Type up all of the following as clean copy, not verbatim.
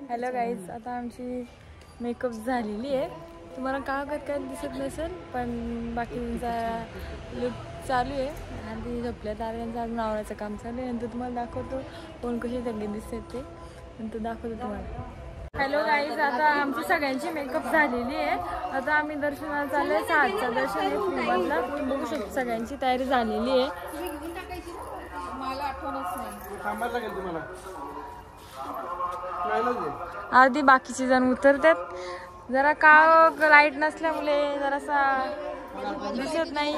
Hello guys, आता आमची makeup झालेली आहे. तुम्हाला कागद काय दिसत नसेल, पण बाकीचा लुक चालू आहे. आणि झोपल्या ताऱ्यांचं अजून आवरायचं काम चालू आहे. नंतर तुम्हाला दाखवतो कोण कशी सगळे दिसतात ते, नंतर दाखवतो तुम्हाला. हॅलो गाईज, आता आमची सगळ्यांची मेकअप झालेली आहे. आता आम्ही दर्शनाला चालू आहे. 7चं दर्शन आहे फ्रीमधला. तुम्ही बघू शकता सगळ्यांची तयारी झालेली आहे. मला आठवणच नाही, थांबायला लागेल तुम्हाला. अर्धी बाकीचे जण उतरतात. जरा काळोख लाईट नसल्यामुळे जरासा दिसत नाही.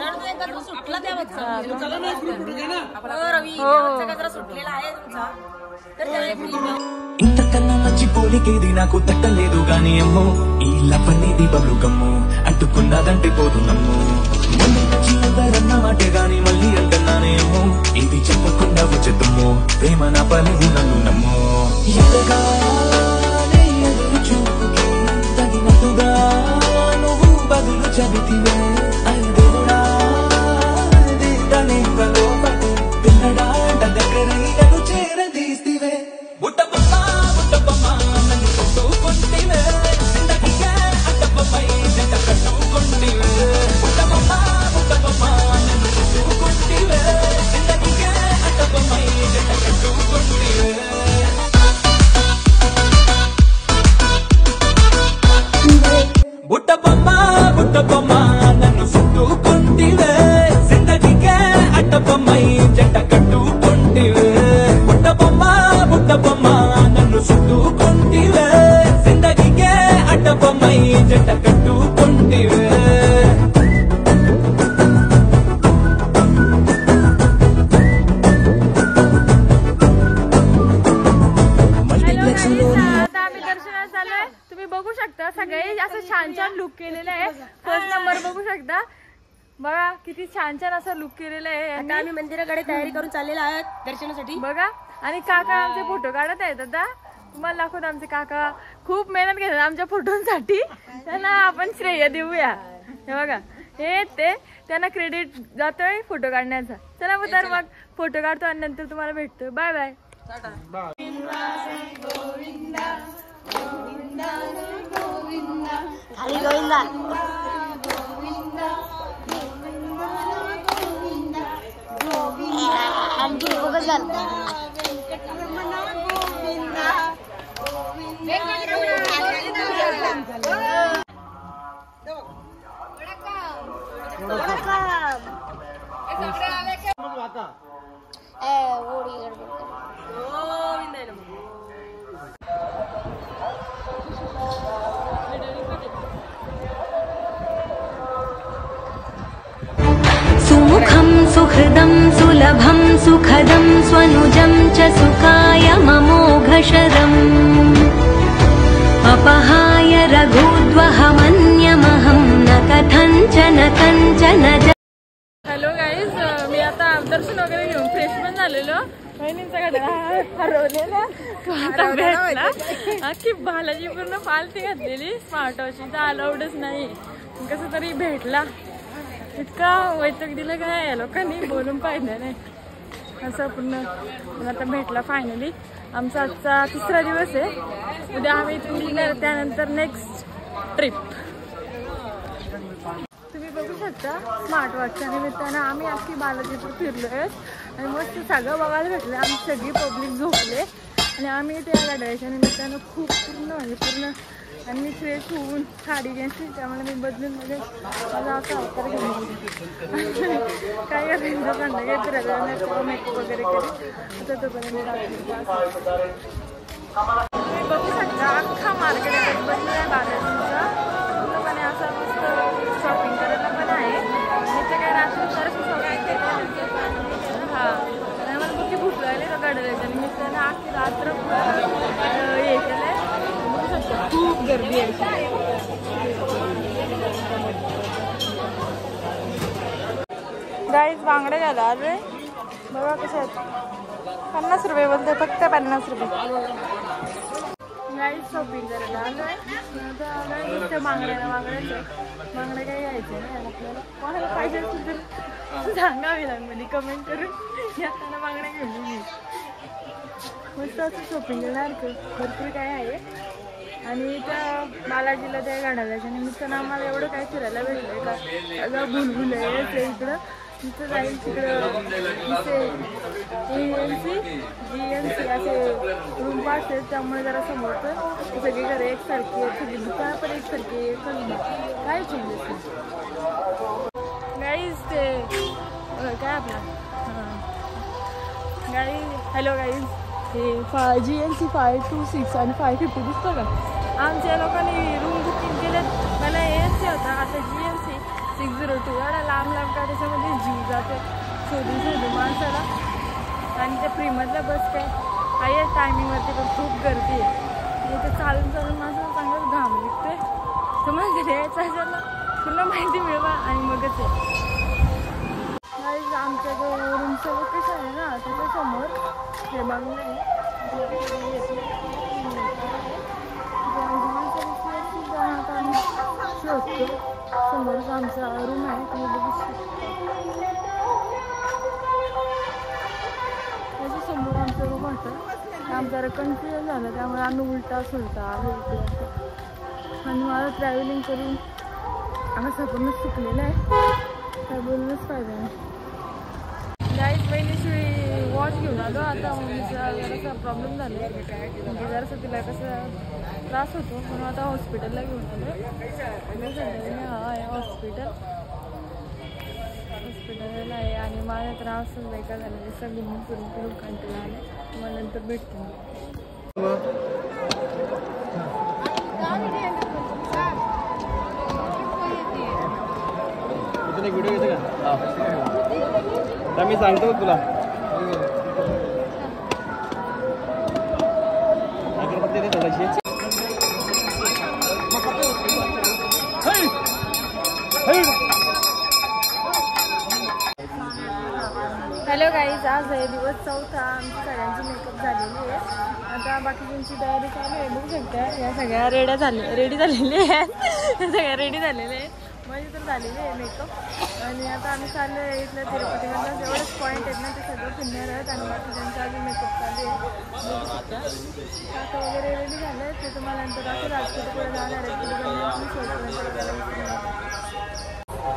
ఇంతకన్నా పోలికేది నాకు తట్టలేదు గాని అమ్మో ఈ లపనేది బబ్లుగమ్ము అడ్డుకున్నదంటే పోదు నమ్ము ముందరన్న మాటే గాని మళ్ళీ అంటున్నానే అమ్మో ఇది చెప్పకుండా వచ్చేద్దాము ప్రేమ నా పనిది నన్ను నమ్ము ఎదగానే ఎదురు చూపుకి తగినట్టుగా నువ్వు బదులు చెబితివే దేవుడా తనే లోపటు పిల్లడా దగ్గరై నన్ను చేరదీస్తివే छान छान लुक केलेला आहे. फर्स्ट नंबर बघू शकता. बघा किती छान छान असं लुक केलेलं आहे. आता आम्ही मंदिराकडे तयारी करून चाललेला आहोत दर्शनासाठी. बघा, आणि काका आमचे फोटो काढत आहेत. आता तुम्हाला दाखवतो. आमचे काका खूप मेहनत घेतात आमच्या फोटोंसाठी. त्यांना आपण श्रेय देऊया. हे बघा, हे ते त्यांना क्रेडिट जातोय फोटो काढण्याचा. चला मग तर मग फोटो काढतो आणि नंतर तुम्हाला भेटतो. Bye bye. खाली गोविंदा आणखी फोकस घाल. सुमुखं सुहृदं सुलभं सुखदं स्वनुजं च सुखाय ममोघशरम् अपहाय रघुद्वहमन्यमहं न कथञ्चन कञ्चन. हॅलो गाईज, मी आता दर्शन वगैरे घेऊन फ्रेश पण झालेलो. बहिणींचा गडा हरवलेला की बालाजी पूर्ण पालथी घातलेली. स्मार्ट वॉचीचा अलाउडच नाही. कसं तरी भेटला. इतका वैतक दिलं काय या लोकांनी, बोलून पाहिलं नाही असं पूर्ण. आता भेटला फायनली. आमचा आजचा 3रा दिवस आहे. उद्या आम्ही इथून निघणार. त्यानंतर नेक्स्ट ट्रिप. तुम्ही बघू शकता स्मार्ट वॉचच्या निमित्तानं आम्ही अख्खी बालाजीपूर फिरलोय आणि मस्त सगळं बघायला भेटलं. आम्ही सगळी पब्लिक झोपले आणि आम्ही त्या गाड्याच्या निमित्तानं खूप पूर्ण आणि मी फ्रेश होऊन साडी घ्यायची. त्यामुळे मी बदलून मध्ये माझा असा अवतार घेऊन काय करायचं सांगा काय फिरायला मेकअप वगैरे केले. आता तोपर्यंत बघू शकता अख्खा मार्केट बदलला आहे बालाजीचा. पूर्णपणे असा मस्त शॉपिंग करायला पण आहे. इथे काय रात्री हा मला किती भूक लागली का गाड्याच्या निमित्तानं अख्खी रात्र हे केलंय. खूप गर्दी आहे. गाईज बांगडे घ्यायला आले. बघा कसे आहेत. 50 रुपये बोलते, फक्त 50 रुपये. गाईज शॉपिंग करायला आलोय. नुसतं बांगड्याचं बांगडे काय घ्यायचं नाही आपल्याला. कोणाला पाहिजे असेल तर सांगावी लागेल कमेंट करून. येताना बांगड्या घेऊन. मस्त असं शॉपिंग करण्यासारखं भरपूर काय आहे. आणि त्या बालाजीला त्या गाण्याच्या निमित्तानं आम्हाला एवढं काय फिरायला भेटलं का. अगं भुलभुल आहे इकडं, तिथं जाईल तिकडं GNC असे रूम पार्ट्स आहेत. त्यामुळे जरा समोर तर सगळी घरं एकसारखी आहेत, सगळी दुकानं पण एकसारखी आहे. काय चेंजेस गाईज. ते काय आपला गाई. Hello guys. हे GNC 526 आणि 550 दिसतं का. आमच्या लोकांनी रूम बुकिंग केलेत. मला ANC होता, आता GNC 602. एवढा लांब लांब का त्याच्यामध्ये जीव जाते शोधून माणसाला. आणि त्या फ्रीमधल्या बस काय आहे टायमिंगवरती पण खूप गर्दी आहे. इथे चालून चालून माणसाला चांगलाच घाम निघते. तर मला यायचं असायला पूर्ण माहिती मिळवा आणि मगच आहे. आमच्या जो रूमचं लोकेशन आहे ना त्याच्यासमोर हे बंगलं आहे. शोधतो समोरच आमचा रूम आहे. तुम्ही बघू शकता त्याच्यासमोर आमचं रूम होतं. आमचं जरा कन्फ्युजन झालं त्यामुळे आम्ही उलटा सुलटा आणि मला ट्रॅव्हलिंग करून आम्ही सगळं शिकलेलं आहे. काय बोलणंच पाहिजे नाही. गाईज पहिल्याशिवाय वॉच घेऊन आलो. आता मम्मीचा जरासा प्रॉब्लेम झाला म्हणजे जरासा तिला कसं त्रास होतो म्हणून आता हॉस्पिटलला घेऊन आलो. हा आहे हॉस्पिटलला आहे. आणि माझा त्रास बेकार झाला सगळं करून करून कंटिन्यू आले. मला नंतर भेटते. व्हिडिओ घेते का मी सांगतो तुला. Hello guys. आज आहे दिवस 4था. आमची सगळ्यांची मेकअप झालेली आहे. आता बाकीच्यांची तयारी चालू आहे. बघू शकता या सगळ्या रेडी झालेल्या आहेत. सगळ्या रेडी झालेल्या आहेत. माझी तर झालेली आहे मेकअप. आणि आता आम्ही चाललो आहे इथल्या तिरुपतीमधला जेवढेच पॉईंट आहेत ना ते सगळं फिरणार आहेत. आणि बाकीच्यांचा अजून मेकअप चालू आहे. बघू शकता आता वगैरे रेडी झालं आहे. ते तुम्हाला नंतर असं राजकोट पुढे जाणार आहे.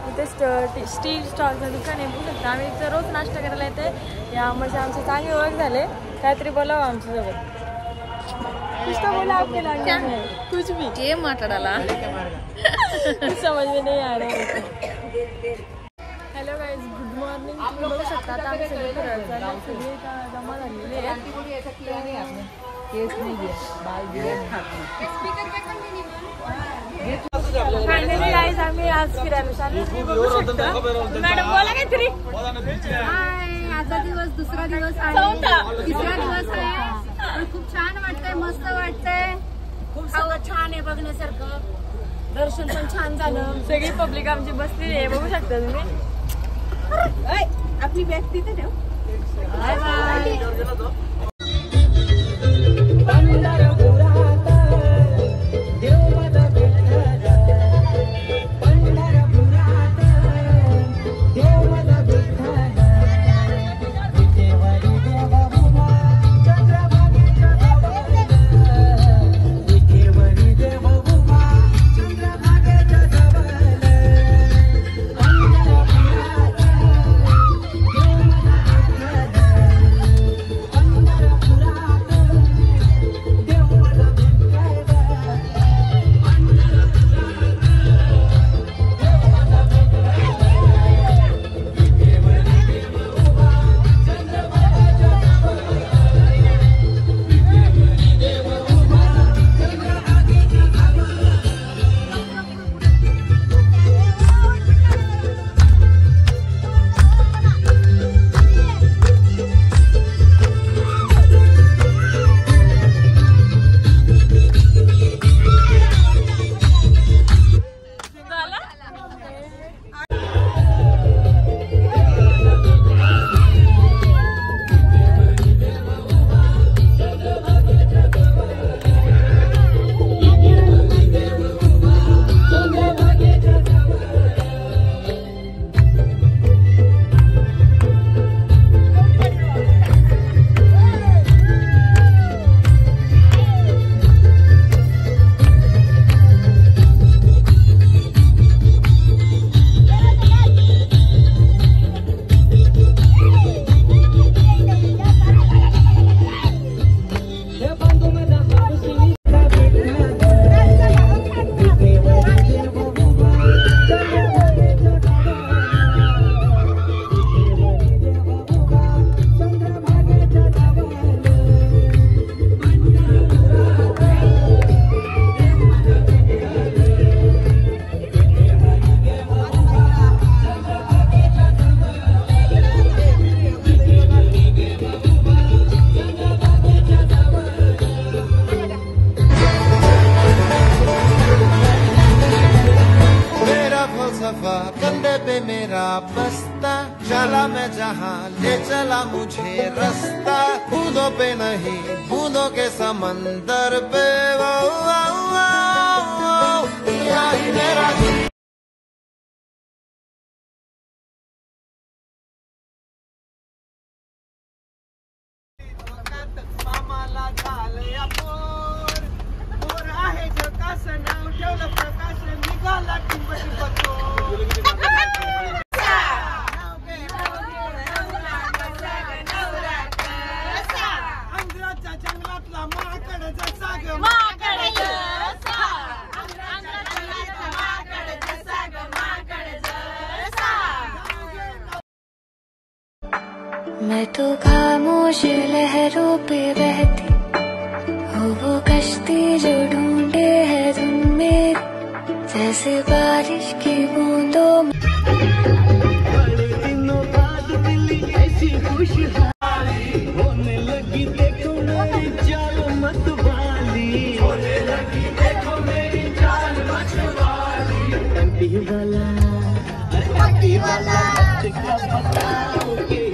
इथे स्टील स्टॉलचं दुकान आहे. बघू शकता आम्ही इथं रोज नाश्ता करायला येते. यामुळे आमची चांगली ओळख झाले. काहीतरी बोलावं आमच्यासोबत. कुछ बोला आपके लैंग्वेज में कुछ भी ये माटाडाला समझ में नहीं आ रहा है. Hello guys. Good morning. तुम्ही बघू शकता आता आम्ही सगळे फिरायला सगळे जमा झालेले आहे. फायनली गाईज आम्ही आज फिरायला चाललो. बघू शकता मॅडम बोला काहीतरी. आजचा दिवस दुसरा दिवस आहे. तिसरा दिवस आहे. खूप छान वाटतंय. मस्त वाटतंय. खूप सगळं छान आहे बघण्यासारखं. दर्शन पण छान झालं. सगळी पब्लिक आमची बसलेली आहे. बघू शकता तुम्ही. आपली बॅग तिथे ठेव. Bye bye. मैं जहाँ ले चला मुझे रास्ता, बूंदों पे नहीं बूंदों के समंदर पे, वो यही मेरा मैं तो खामोश लहरों पे बहती हो, वो कश्ती जो ढूंढे है तुम मेरी, जैसे बारिश की बूंदों में। बड़े दिनों बाद मिली ऐसी खुशहाली, होने लगी देखो मेरी चाल मतवाली, होने लगी देखो मेरी चाल मतवाली। एमपी वाला का बताओ के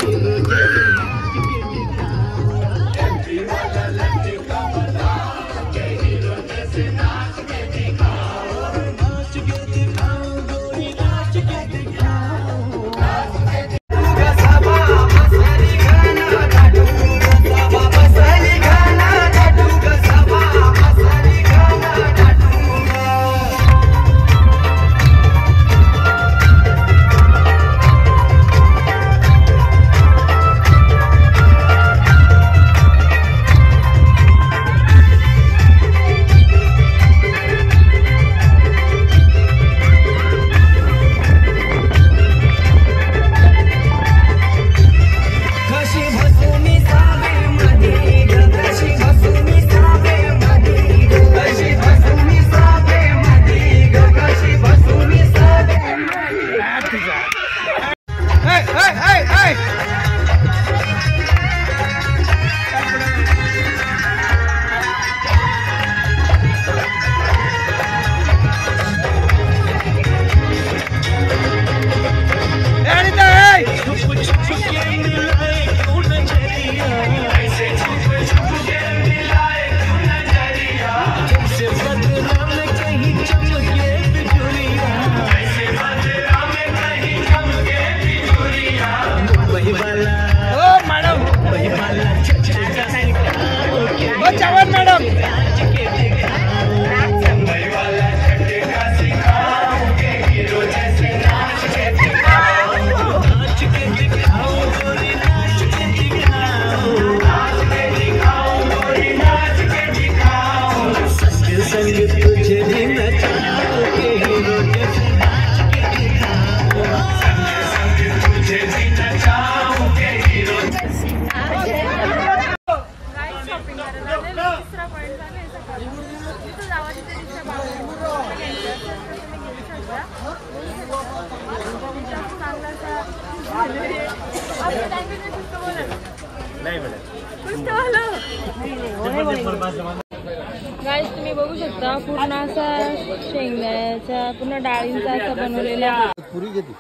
गाइस तुम्ही बघू शकता पूर्ण असा शेंगदाण्याचा पूर्ण डाळींचा असा बनवलेला पुरी घेते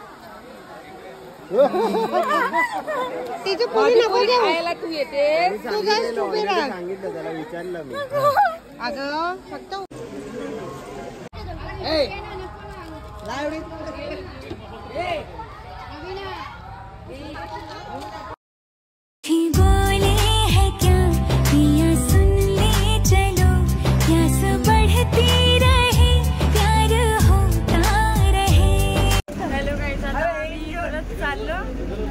तिची पुरी नको घेऊ. खायला तू येते तू जास्त उभी राहा. सांगितलं त्याला विचारलं मी अगं फक्त बोले है क्या पिया सुन ले चलो, प्यास बढ़ती रहे प्यार होता रहे। हॅलो गाईज, आता आम्ही परत चाललो.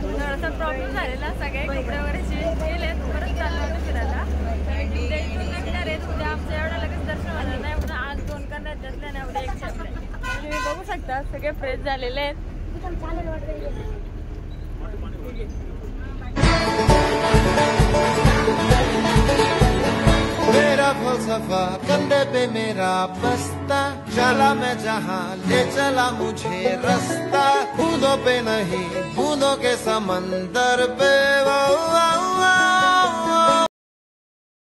थोडासा प्रॉब्लेम झालेला, सगळे कपडे वगैरे चेंज केले, परत चाललो होतो फिरायला. उद्या इकडे निघणार आहेत. उद्या आमचं एवढं लगेच दर्शन होणार नाही, उद्या आज 2 करण्यात त्यातल्या नाही, उद्या 1 छापले. तुम्ही बघू शकता सगळे फ्रेश झालेले आहेत. मेरा फलसफा कंधे पे मेरा बस्ता, चला मैं जहाँ ले चला मुझे रास्ता, बूंदों पे नहीं बूंदों के समंदर पे, वो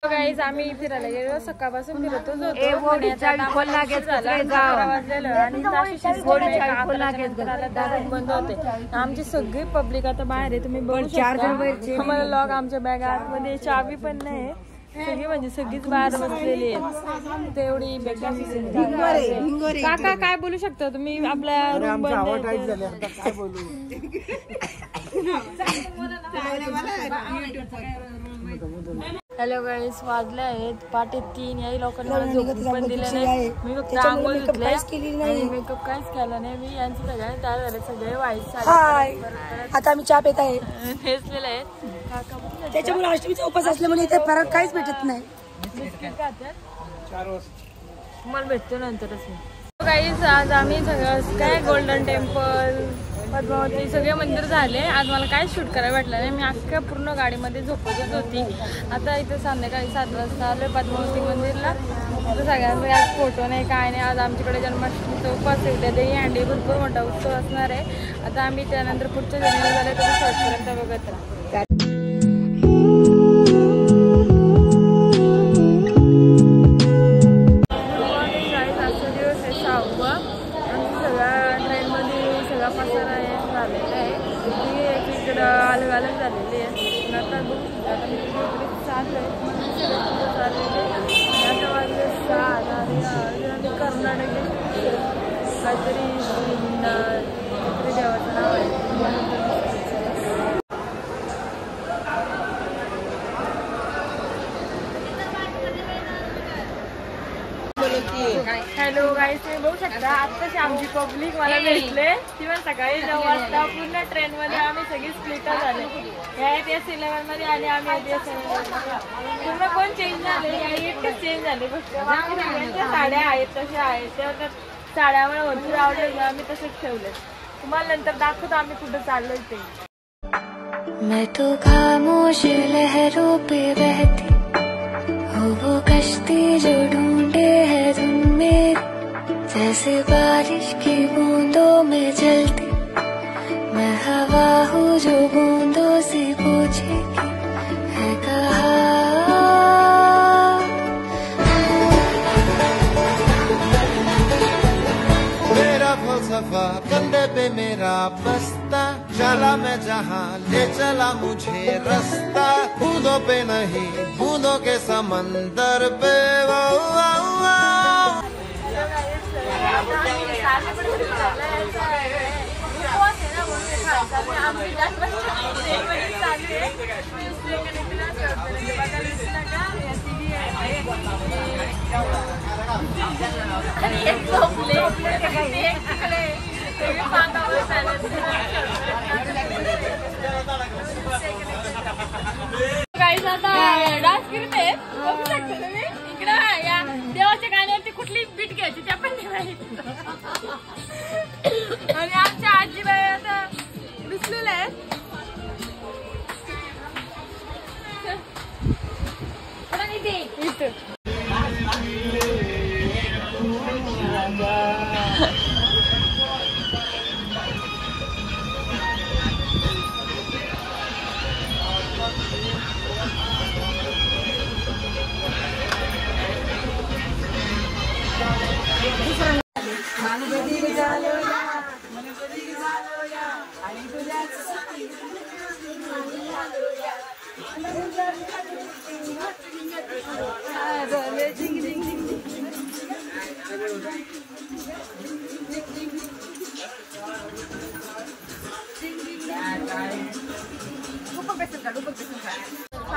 गाईज आम्ही फिरायला गेलो, सकाळपासून फिरतच होतो आणि बंद होते. आमची सगळी पब्लिक आता बाहेर आहे, तुम्ही बघू शकता. आम्हाला लॉक आमच्या बॅग आतमध्ये चावी पण नाही, सगळी म्हणजे सगळीच बाहेर बसलेली आहे. तेवढी बेकार. काका काय बोलू शकता तुम्ही? आपल्या रूम हॅलो गाईस, वाजले आहेत 3:30. याही लोकांना झोप पण दिले नाही. मी फक्त आंघोळ धुतले आणि मेकअप काहीच केला नाही. मी यांचे सगळे तयार झाले, सगळे वाईट साडी. आता आम्ही चहा पेत आहे, नेसलेले आहेत. त्याच्यामुळे अष्टमीचा उपास असल्यामुळे इथे फरक काहीच भेटत नाही. मला भेटतो नंतरच. गाईस आज आम्ही सगळं काय गोल्डन टेम्पल, पद्मावती सगळे मंदिर झाले. आज मला काय शूट करायला भेटलं नाही. मी अख्ख्या पूर्ण गाडीमध्ये झोपतच होती. आता इथं संध्याकाळी 7 वाजता आलो पद्मावती मंदिरला. तर सगळ्यांमध्ये आज फोटो नाही काय नाही. आज आमच्याकडे जन्माष्टमीचा उपवास आहे, उद्या दही अंडी भरपूर मोठा उत्सव असणार आहे. आता आम्ही त्यानंतर पुढच्या जन्म झाले तर शेवटपर्यंत बघत राहा. अलग अलग झालेली आहे. आता बघू शकता आता मी चालू आहे. आता वाजले 6 आणि कर्नाटक काहीतरी देवाचं नाव आहे. हॅलो गाईस, तुम्ही बघू शकता आत्ताशी आमची पब्लिक मला भेटले. ती पण सकाळी 9 वाजता पूर्ण ट्रेन मध्ये आम्ही सगळी स्प्लिटर झाले. S11 मध्ये आणि आम्ही पूर्ण कोण चेंज झाले, एकच चेंज झाले. सगळ्यांच्या साड्या आहेत तशा आहेत, त्या साड्या मला भरपूर आवडल्या, आम्ही तसेच ठेवले. तुम्हाला नंतर दाखवतो आम्ही कुठं चाललोय ते. मैं तो खामोश लहरों पे बहती हो वो कश्ती जो ढूंढे है तुम मेरी, जैसे बारिश की बूंदों में चलती मैं हवा हूँ जो बूंदों से पूछेगी है कहाँ. मेरा फलसफा कंधे पे मेरा बस्ता, चला मैं जहाँ ले चला मुझे रास्ता. बूंदों पे नहीं बूंदों के समंदर पे. गाईस आता डान्स करते, बघू शकता तुम्ही. इकडे या देवाच्या गाण्यावरती कुठली बीट घ्यायची त्या पण नाही. आणि आमच्या आजीबाई आता दिसलेल्या आहेत.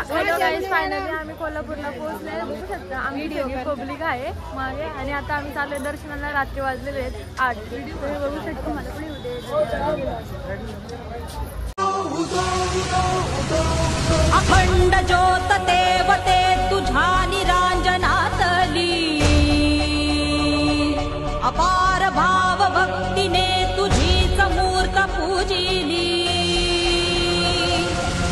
हॅलो गाईज, फायनली आम्ही कोल्हापूरला पोहोचले. बघू शकता आम्ही सगळी पब्लिक आहे मागे आणि आता आम्ही चाललोय दर्शनाला. रात्री वाजलेले आहेत 8. तुम्ही बघू शकता. मला पण येऊ दे. अखंड ज्योत देवते तुझ्या निरांजनातली, अपार भाव भक्तीने तुझीच मूर्त पूजिली.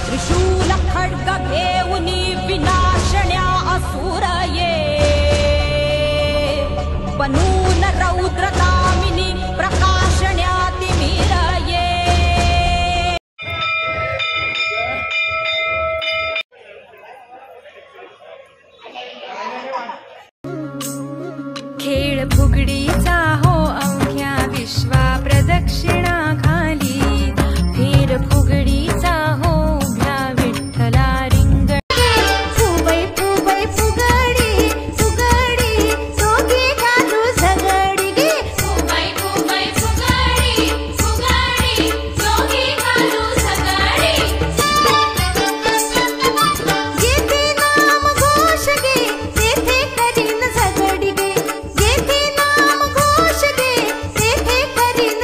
त्रिशूल खड्ग घेऊनी विनाशण्या असुर ये, बनून रौद्र दामिनी प्रकाशण्या तिमिर ये. फिर फुगडीचा हो अवघ्या विश्वा प्रदक्षिणा खाली फिर फुगडीचा हो उभ्या विठ्ठला रिंग फुगई फुगई फुगडी फुगडी सोगी घालू सगडी गे फुगई फुगई फुगडी फुगडी सोगी घालू सगडी जेथे नाम घोष गे तेथे करीन सगडी गे जेथे नाम घोष गे तेथे करीन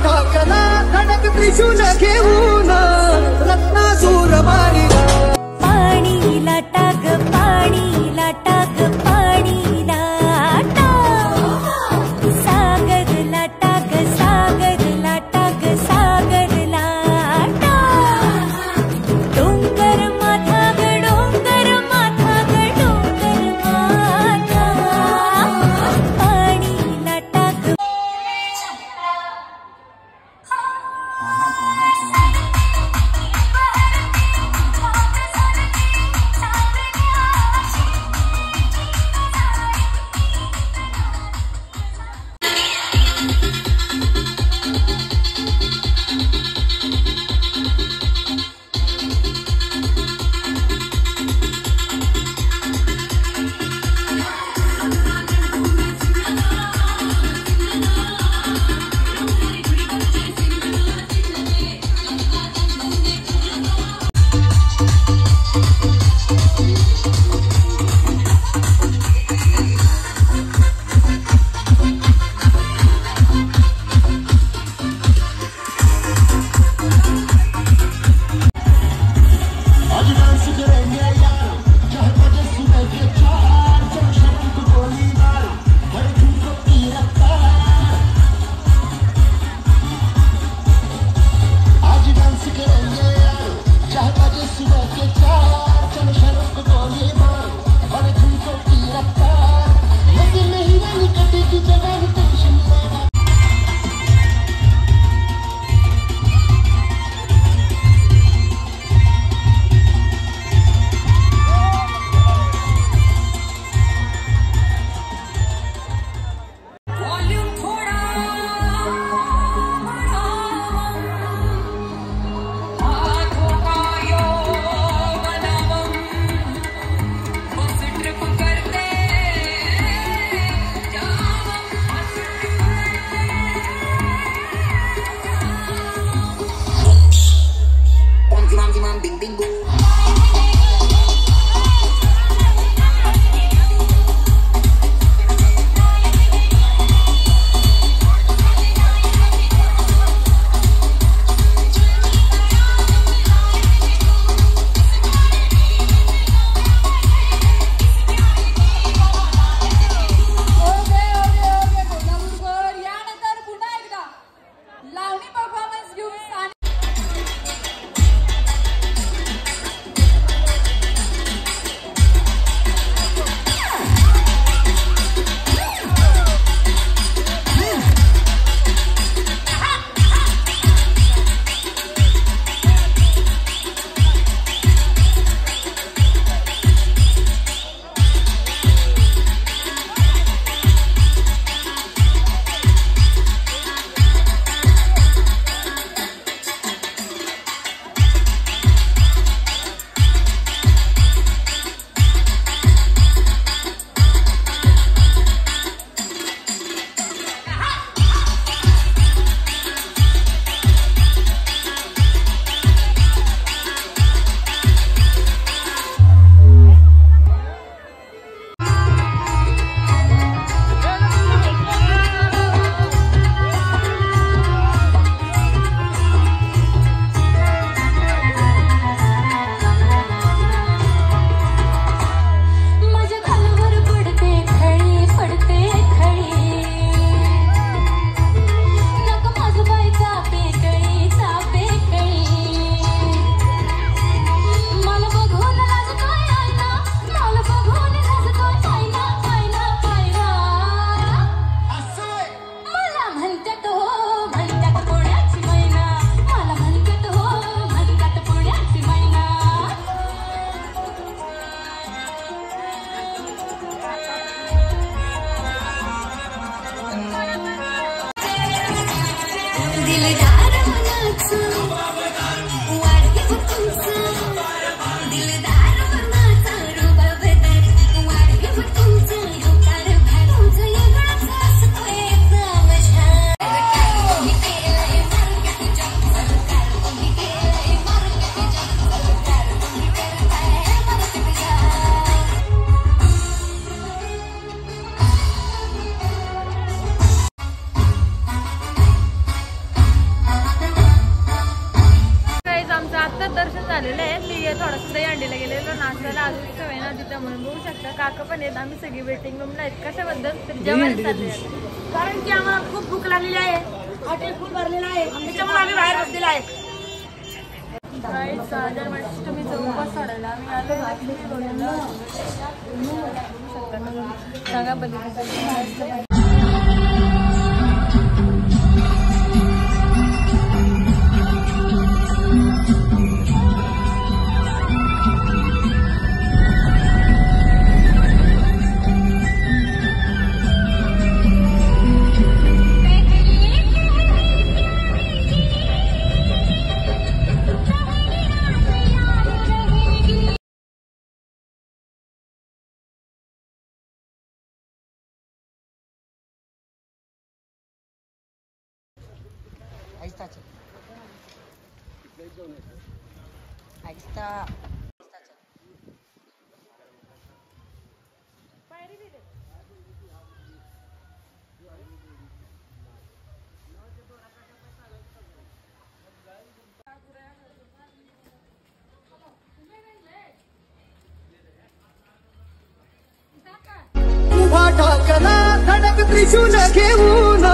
टाकला खडक त्रिशूल घेऊन रत्नासूर मारिला पाणी लाटाग पाणी लाटाग पाणी लाटाग सागर लाटाग सागर लाटाग सागर लाटाग डोंगर माथा ग डोंगर माथा ग डोंगर माथा पाणी लाटाग दहीहंडीला गेलेलो नाश्त्याला अजून सवय ना तिथं म्हणून बघू शकता काका पण आहेत. आम्ही सगळी वेटिंग रूमला आहेत. कशाबद्दल तर जेवण चालले कारण की आम्हाला खूप भूक लागलेली आहे. हॉटेल फुल भरलेलं आहे त्याच्यामुळे आम्ही बाहेर बसलेलो आहे. जन्माष्टमीचा उपवास सोडायला आम्ही आलो सांगा बघितलं. उभा ठाकला धडक त्रिशूल घेऊन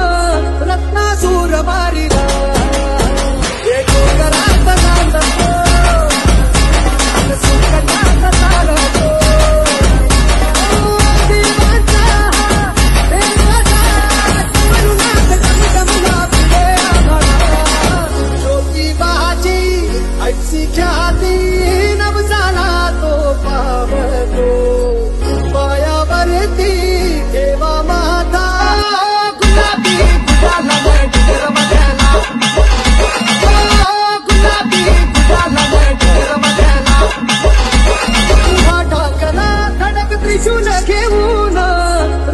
रत्नासूर मारिला एको घरात नांदतो सुखनाथ तारतो देवाचा देवाचा मरुनाथ कमला पुढे आघाडा ज्योतिबाची ऐशी ख्याती नवसाला तो पावतो पायावरती देवा माता गुलाबी गुलाला डगर मधला गुलाबी गुलाला डगर मधला उभा ठाकला धडक त्रिशूल घेऊन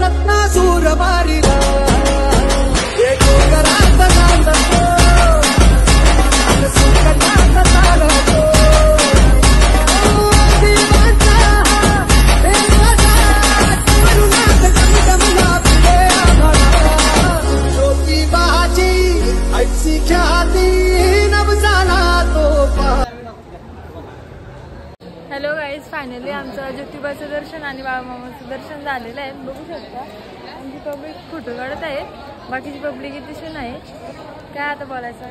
रत्नासूर मारिला एको घरात नांदतो सुखनाथ तारतो देवाचा देवाचा मरुनाथ कमला पुढे आघाडा ज्योतिबाची ऐशी ख्याती नवसाला तो हॅलो गाईज, फायनली आमचं ज्योतिबाचं दर्शन आणि बाळूमामाचं दर्शन झालेलं आहे. बघू शकता आमची पब्लिक फोटो काढत आहे. बाकीची पब्लिक इथे नाही. काय आता बोलायचं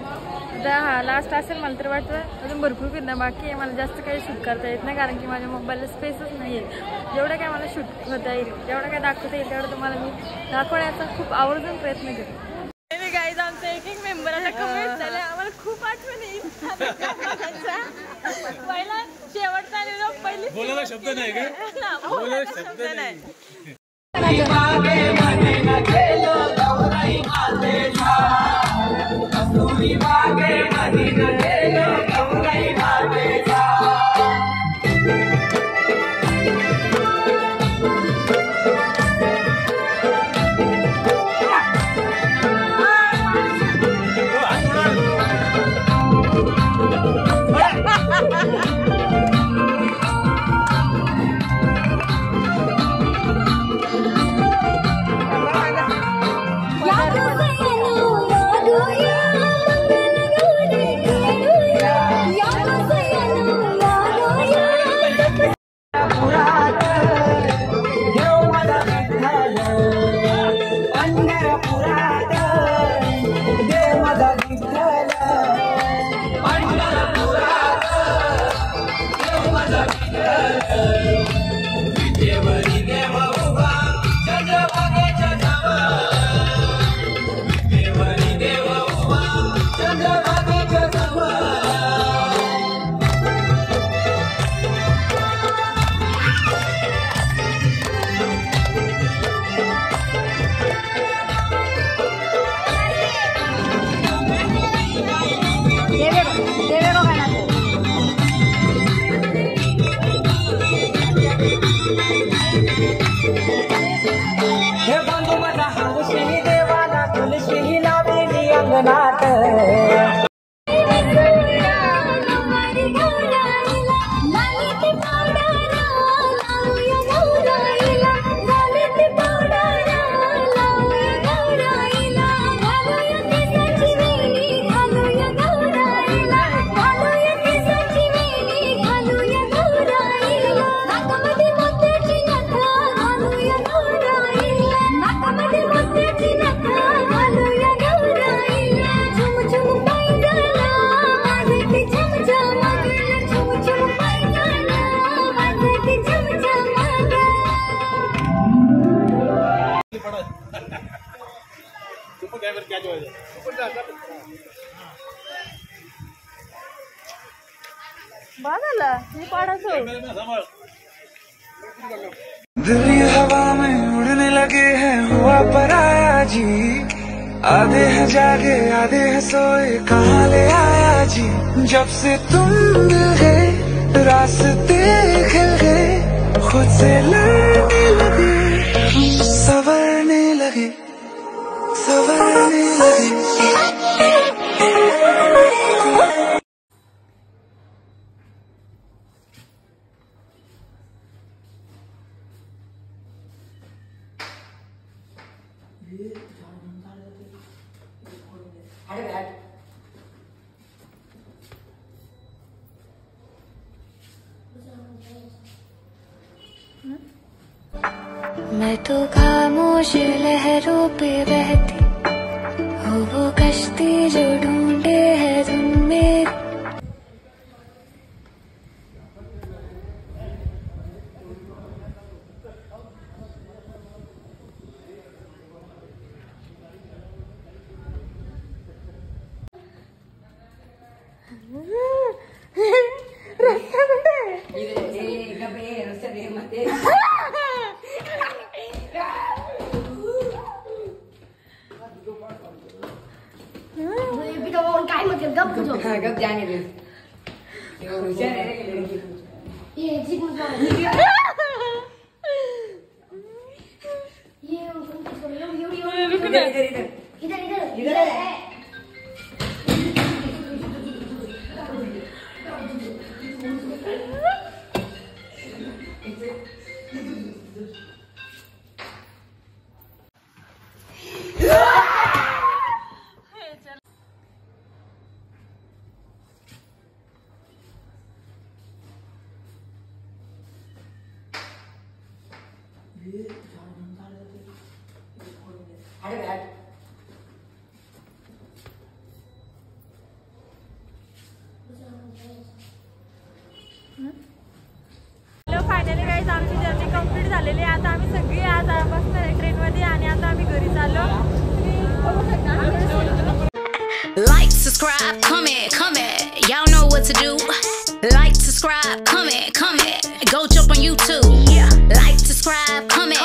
आता हा लास्ट असेल मला तर वाटतं. अजून भरपूर फिरणं बाकी आहे. मला जास्त काही शूट करता येत नाही कारण की माझ्या मोबाईलला स्पेसच नाही आहे. जेवढं काय मला शूट होता येईल जेवढं काय दाखवता येईल तेवढं तुम्हाला मी दाखवण्याचा खूप आवर्जून प्रयत्न करते. गाईज आमचा एक एक मेंबर आता कमेंट झाले. आम्हाला खूप आठवण येईल पहिला शेवटचा आलेलो पहिली बोलायला शब्द नाही का बोलायला शब्द नाही. घालूया बघाला मी पाडायचो दिल ये हवा में उड़ने लगे हैं हुआ पराया जी आधे हैं जागे आधे हैं सोए कहाँ ले आया जी जब से तुम मिल गए रास्ते खिल गए खुद से लड़ने लगे संवरने लगे संवरने लगे मैं तो खामोश लहरों पे बहती हो वो कश्ती जो ढूंढे है तुम मेरी गप जाने दे ये जी इधर फायनली गाईज आमची जर्नी कंप्लीट झालेली आहे. आता आम्ही सगळी आज बसणार आहे ट्रेनमध्ये आणि आता आम्ही घरी चाललो. Like, subscribe, comment, y'all know what to do. Like, subscribe, comment, go jump on YouTube. Like, subscribe, comment.